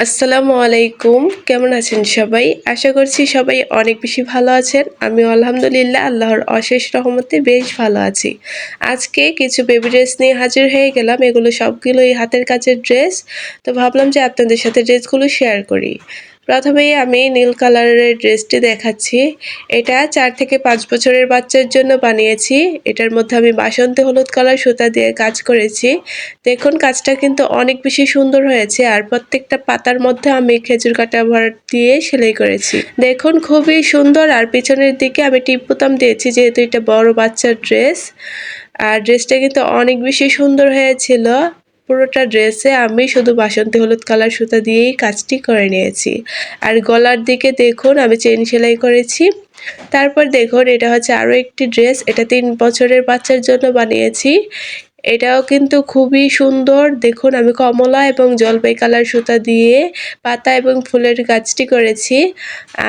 আসসালামু আলাইকুম। কেমন আছেন সবাই? আশা করছি সবাই অনেক বেশি ভালো আছেন। আমিও আলহামদুলিল্লাহ আল্লাহর অশেষ রহমতে বেশ ভালো আছি। আজকে কিছু বেবি ড্রেস নিয়ে হাজির হয়ে গেলাম। এগুলো সবগুলোই হাতের কাজের ড্রেস। তো ভাবলাম যে আপনাদের সাথে ড্রেসগুলো শেয়ার করি। প্রথমেই আমি নীল কালারের ড্রেসটি দেখাচ্ছি। এটা ৪ থেকে ৫ বছরের বাচ্চার জন্য বানিয়েছি। এটার মধ্যে আমি বাসন্তী হলুদ কালার সুতা দিয়ে কাজ করেছি। দেখুন কাজটা কিন্তু অনেক বেশি সুন্দর হয়েছে, আর প্রত্যেকটা পাতার মধ্যে আমি খেজুর কাটা ভর দিয়ে সেলাই করেছি। দেখুন খুবই সুন্দর। আর পিছনের দিকে আমি টিপ বোতাম দিয়েছি, যেহেতু এটা বড় বাচ্চার ড্রেস। আর ড্রেসটা কিন্তু অনেক বেশি সুন্দর হয়েছিল। পুরোটা ড্রেসে আমি শুধু বাসন্তী হলুদ কালার সুতা দিয়েই কাজটি করে নিয়েছি। আর গলার দিকে দেখুন আমি চেন সেলাই করেছি। তারপর দেখুন এটা হচ্ছে আরও একটি ড্রেস। এটা ৩ বছরের বাচ্চার জন্য বানিয়েছি। এটাও কিন্তু খুবই সুন্দর। দেখুন আমি কমলা এবং জলপাই কালার সুতা দিয়ে পাতা এবং ফুলের কাজটি করেছি।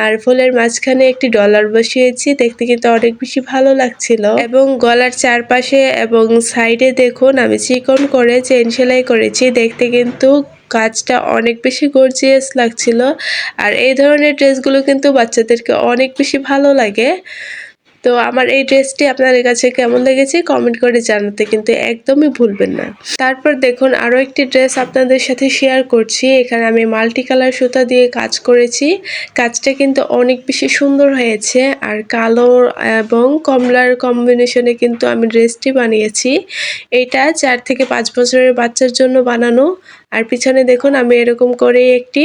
আর ফুলের মাঝখানে একটি ডলার বসিয়েছি। দেখতে কিন্তু অনেক বেশি ভালো লাগছিল। এবং গলার চারপাশে এবং সাইডে দেখুন আমি চিকন করে চেন সেলাই করেছি। দেখতে কিন্তু কাজটা অনেক বেশি গর্জিয়াস লাগছিল। আর এই ধরনের ড্রেসগুলো কিন্তু বাচ্চাদেরকে অনেক বেশি ভালো লাগে। তো আমার এই ড্রেসটি আপনাদের কাছে কেমন লেগেছে কমেন্ট করে জানাতে কিন্তু একদমই ভুলবেন না। তারপর দেখুন আরও একটি ড্রেস আপনাদের সাথে শেয়ার করছি। এখানে আমি মাল্টি কালার সুতা দিয়ে কাজ করেছি। কাজটা কিন্তু অনেক বেশি সুন্দর হয়েছে। আর কালো এবং কমলার কম্বিনেশনে কিন্তু আমি ড্রেসটি বানিয়েছি। এটা ৪ থেকে ৫ বছরের বাচ্চার জন্য বানানো। আর পিছনে দেখুন আমি এরকম করে একটি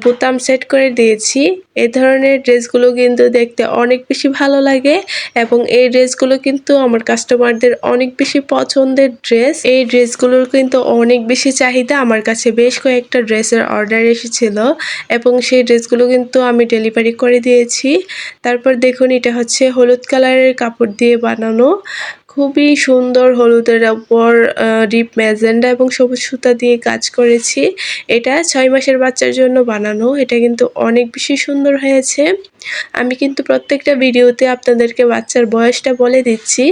বোতাম সেট করে দিয়েছি। এই ধরনের ড্রেসগুলো কিন্তু দেখতে অনেক বেশি ভালো লাগে এবং এই ড্রেসগুলো কিন্তু আমার কাস্টমারদের অনেক বেশি পছন্দের ড্রেস। এই ড্রেসগুলোর কিন্তু অনেক বেশি চাহিদা। আমার কাছে বেশ কয়েকটা ড্রেসের অর্ডার এসেছিল এবং সেই ড্রেসগুলো কিন্তু আমি ডেলিভারি করে দিয়েছি। তারপর দেখুন এটা হচ্ছে হলুদ কালারের কাপড় দিয়ে বানানো। খুবই সুন্দর। হলুদের ওপর ডিপ ম্যাজেন্ডা এবং সবুজ সুতা দিয়ে কাজ করেছি। এটা ৬ মাসের বাচ্চার জন্য বানানো। এটা কিন্তু অনেক বেশি সুন্দর হয়েছে। আমি কিন্তু প্রত্যেকটা ভিডিওতে আপনাদেরকে বাচ্চার বয়সটা বলে দিচ্ছি।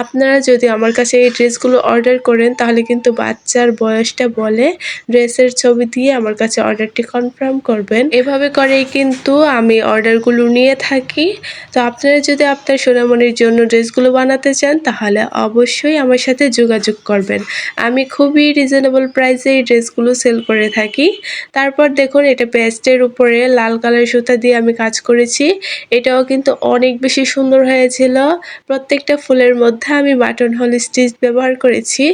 আপনারা যদি আমার কাছে এই ড্রেসগুলো অর্ডার করেন তাহলে কিন্তু বাচ্চার বয়সটা বলে ড্রেসের ছবি দিয়ে আমার কাছে অর্ডারটি কনফার্ম করবেন। এভাবে করেই কিন্তু আমি অর্ডারগুলো নিয়ে থাকি। তো আপনারা যদি আপনার সোনামণির জন্য ড্রেসগুলো বানাতে চান তাহলে অবশ্যই আমার সাথে যোগাযোগ করবেন। আমি খুবই রিজনেবল প্রাইসে এই ড্রেসগুলো সেল করে থাকি। তারপর দেখুন এটা পেস্টের উপরে লাল কালার সুতা দিয়ে আমি কাজ করেছি। এটাও কিন্তু অনেক বেশি সুন্দর হয়েছিল। প্রত্যেকটা ফুলের মধ্যে আমি বাটন হোল স্টিচ ব্যবহার করেছি।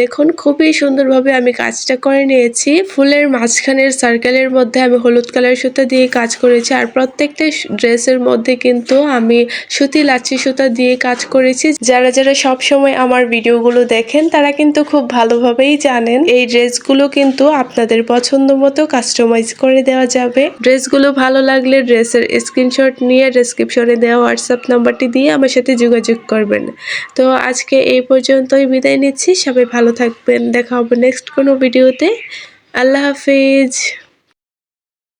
দেখুন খুবই সুন্দরভাবে আমি কাজটা করে নিয়েছি। ফুলের মাঝখানের সার্কেলের মধ্যে আমি হলুদ কালার সুতা দিয়ে কাজ করেছি। আর প্রত্যেকটা ড্রেসের মধ্যে কিন্তু আমি সুতি লাচ্ছি সুতা দিয়ে কাজ করেছি। যারা যারা সব সময় আমার ভিডিওগুলো দেখেন তারা কিন্তু খুব ভালোভাবেই জানেন এই ড্রেসগুলো কিন্তু আপনাদের পছন্দ মতো কাস্টমাইজ করে দেওয়া যাবে। ড্রেসগুলো ভালো লাগলে ড্রেসের স্ক্রিনশট নিয়ে ডেসক্রিপশনে দেওয়া হোয়াটসঅ্যাপ নাম্বারটি দিয়ে আমার সাথে যোগাযোগ করবেন। তো আজকে এই পর্যন্তই বিদায় নিচ্ছি। সবাই ভালো থাকবেন। দেখা হবে নেক্সট কোনো ভিডিওতে। আল্লাহ হাফেজ।